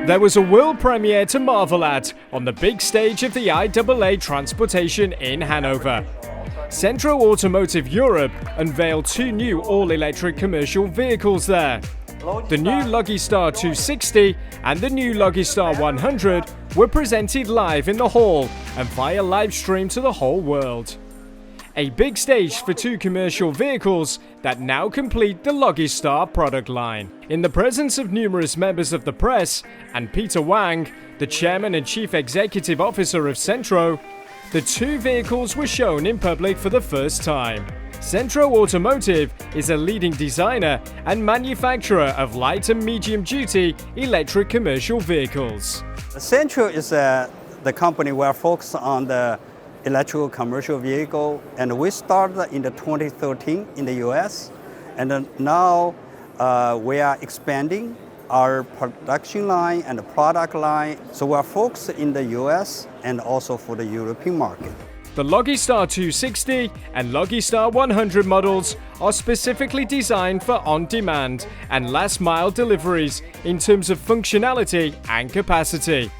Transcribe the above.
There was a world premiere to marvel at on the big stage of the IAA Transportation in Hannover. Cenntro Automotive Europe unveiled two new all-electric commercial vehicles there. The new Logistar 260 and the new Logistar 100 were presented live in the hall and via live stream to the whole world. A big stage for two commercial vehicles that now complete the Logistar product line. In the presence of numerous members of the press and Peter Wang, the chairman and chief executive officer of Cenntro, the two vehicles were shown in public for the first time. Cenntro Automotive is a leading designer and manufacturer of light and medium-duty electric commercial vehicles. Cenntro is the company we are focused on the electrical commercial vehicle, and we started in the 2013 in the US, and now we are expanding our production line and the product line. So we are focused in the US and also for the European market. The Logistar 260 and Logistar 100 models are specifically designed for on-demand and last-mile deliveries in terms of functionality and capacity.